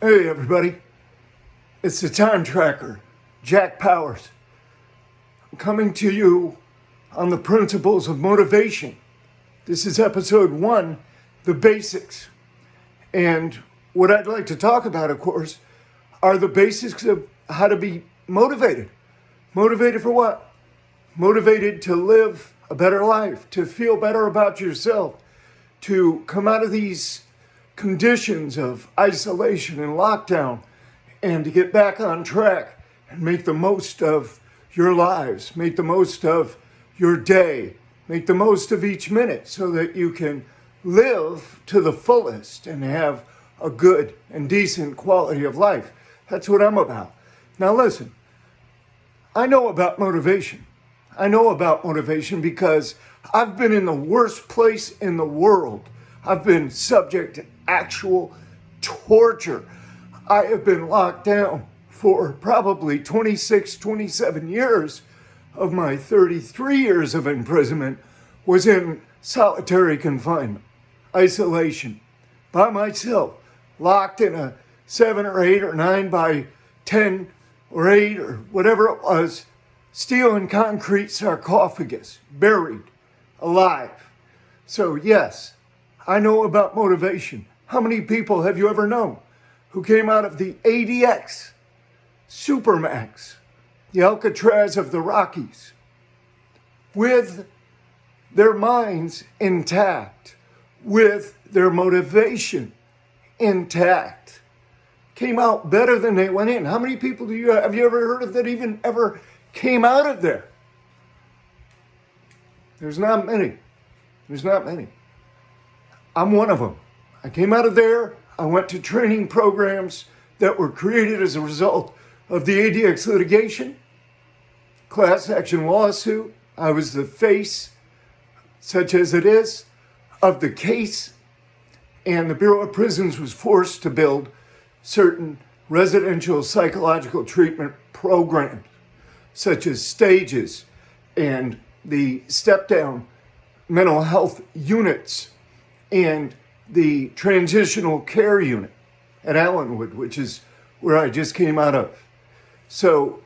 Hey everybody, it's the time tracker, Jack Powers. I'm coming to you on the principles of motivation. This is episode 1, the basics. And what I'd like to talk about, of course, are the basics of how to be motivated. Motivated for what? Motivated to live a better life, to feel better about yourself, to come out of these conditions of isolation and lockdown, and to get back on track and make the most of your lives, make the most of your day, make the most of each minute so that you can live to the fullest and have a good and decent quality of life. That's what I'm about. Now listen, I know about motivation. I know about motivation because I've been in the worst place in the world. I've been subject to actual torture. I have been locked down for probably 26, 27 years of my 33 years of imprisonment was in solitary confinement, isolation, by myself, locked in a 7 or 8 or 9 by 10 or 8 or whatever it was, steel and concrete sarcophagus, buried, alive. So yes, I know about motivation. How many people have you ever known who came out of the ADX, Supermax, the Alcatraz of the Rockies, with their minds intact, with their motivation intact, came out better than they went in? How many people have you ever heard of that even ever came out of there? There's not many. There's not many. I'm one of them. I came out of there. I went to training programs that were created as a result of the ADX litigation, class action lawsuit. I was the face, such as it is, of the case. And the Bureau of Prisons was forced to build certain residential psychological treatment programs, such as stages and the step-down mental health units and the transitional care unit at Atwood, which is where I just came out of. So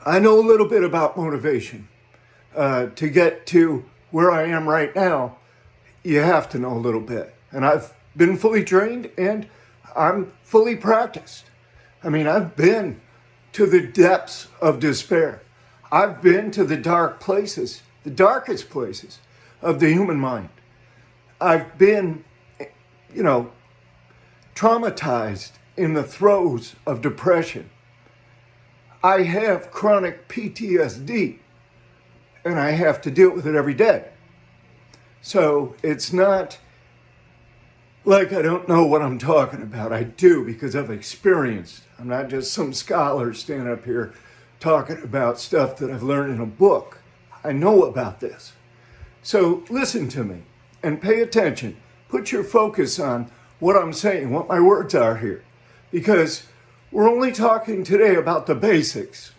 I know a little bit about motivation. To get to where I am right now, you have to know a little bit. And I've been fully trained and I'm fully practiced. I mean, I've been to the depths of despair. I've been to the dark places, the darkest places of the human mind. I've been, traumatized in the throes of depression. I have chronic PTSD, and I have to deal with it every day. So it's not like I don't know what I'm talking about. I do, because I've experienced. I'm not just some scholar standing up here talking about stuff that I've learned in a book. I know about this. So listen to me and pay attention. Put your focus on what I'm saying, what my words are here. Because we're only talking today about the basics.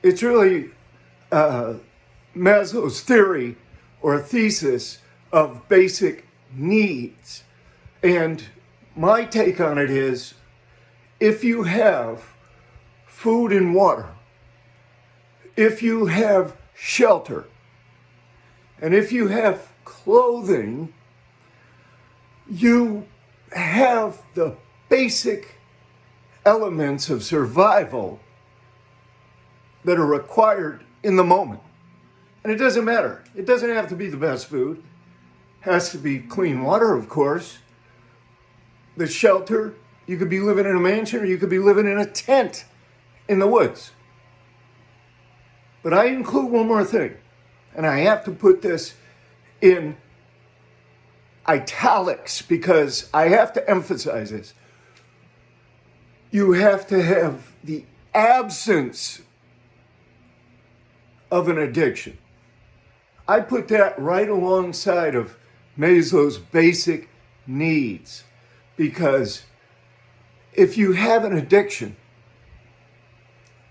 It's really Maslow's theory or thesis of basic needs. And my take on it is, if you have food and water, if you have shelter, and if you have clothing, you have the basic elements of survival that are required in the moment. And it doesn't matter. It doesn't have to be the best food. It has to be clean water, of course. The shelter, you could be living in a mansion or you could be living in a tent in the woods. But I include one more thing, and I have to put this in italics because I have to emphasize this. You have to have the absence of an addiction. I put that right alongside of Maslow's basic needs, because if you have an addiction,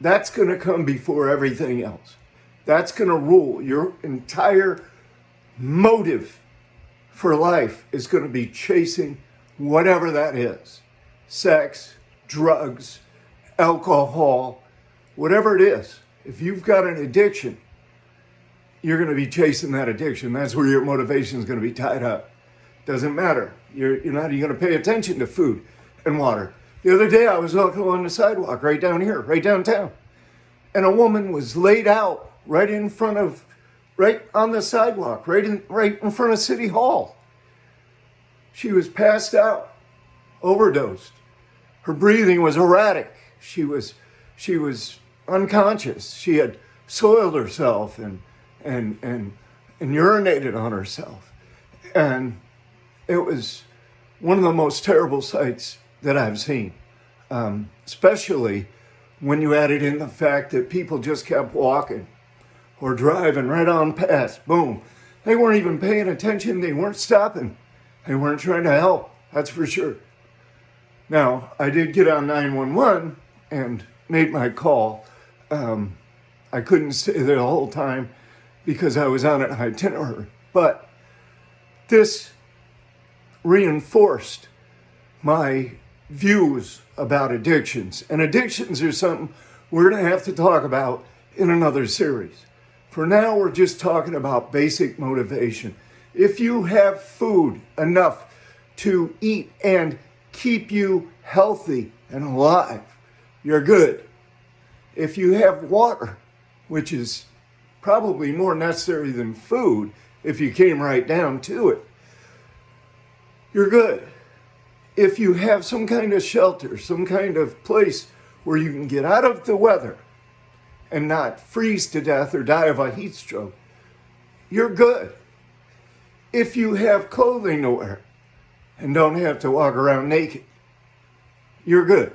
that's going to come before everything else. That's going to rule. Your entire motive for life is going to be chasing whatever that is. sex, drugs, alcohol, whatever it is. If you've got an addiction, you're going to be chasing that addiction. That's where your motivation is going to be tied up. Doesn't matter. You're not even going to pay attention to food and water. The other day I was walking along the sidewalk right down here, right downtown, and a woman was laid out right on the sidewalk, right in front of City Hall. She was passed out, overdosed. Her breathing was erratic. She was unconscious. She had soiled herself and urinated on herself. And it was one of the most terrible sights that I've seen, especially when you added in the fact that people just kept walking or driving right on past. Boom. They weren't even paying attention. They weren't stopping. They weren't trying to help. That's for sure. Now, I did get on 911 and made my call. I couldn't stay there the whole time because I was on an itinerary. But this reinforced my views about addictions. And addictions are something we're going to have to talk about in another series. For now, we're just talking about basic motivation. If you have food enough to eat and keep you healthy and alive, you're good. If you have water, which is probably more necessary than food if you came right down to it, you're good. If you have some kind of shelter, some kind of place where you can get out of the weather and not freeze to death or die of a heat stroke, you're good. If you have clothing to wear and don't have to walk around naked, you're good.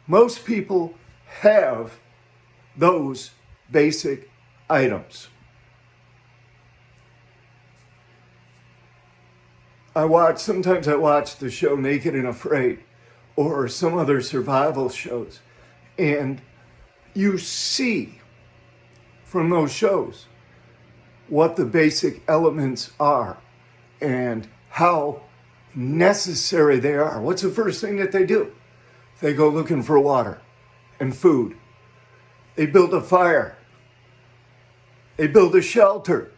Most people have those basic items. Sometimes I watch the show Naked and Afraid or some other survival shows, and you see from those shows what the basic elements are and how necessary they are. What's the first thing that they do? They go looking for water and food. They build a fire. They build a shelter.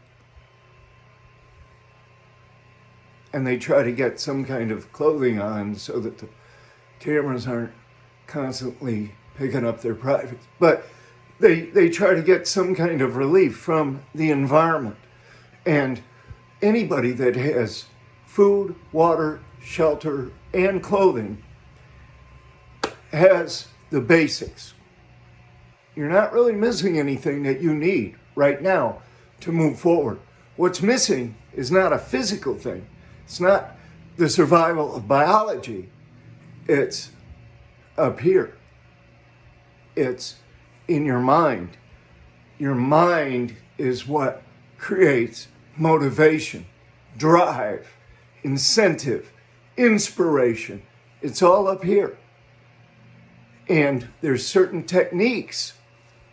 And they try to get some kind of clothing on so that the cameras aren't constantly picking up their privates. But they try to get some kind of relief from the environment. And anybody that has food, water, shelter, and clothing has the basics. You're not really missing anything that you need right now to move forward. What's missing is not a physical thing. It's not the survival of biology. It's up here. It's in your mind. Your mind is what creates motivation, drive, incentive, inspiration. It's all up here. And there's certain techniques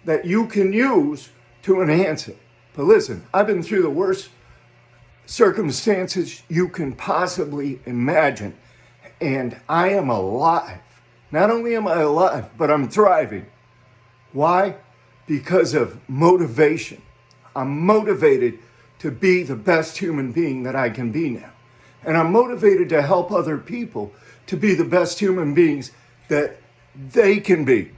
that you can use to enhance it. But listen, I've been through the worst circumstances you can possibly imagine, and I am alive. Not only am I alive, but I'm thriving. Why? Because of motivation. I'm motivated to be the best human being that I can be now. And I'm motivated to help other people to be the best human beings that they can be.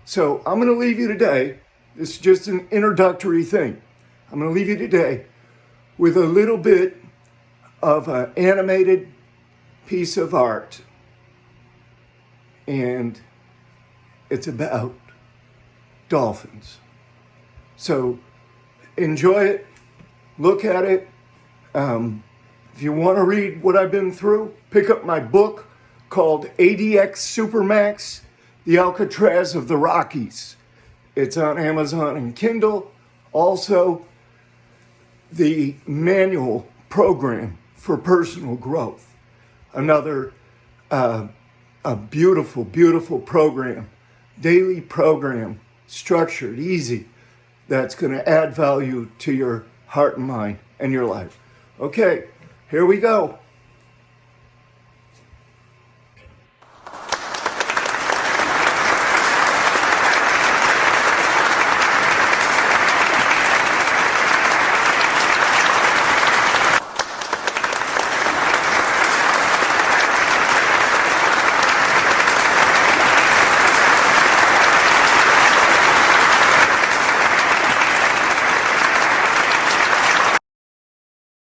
So I'm going to leave you today. This is just an introductory thing. I'm going to leave you today with a little bit of an animated piece of art. And it's about dolphins. So enjoy it. Look at it. If you want to read what I've been through, pick up my book called ADX Supermax, The Alcatraz of the Rockies. It's on Amazon and Kindle. Also, the manual program for personal growth. Another a beautiful, beautiful program, daily program, structured, easy, that's going to add value to your heart and mind and your life. Okay, here we go.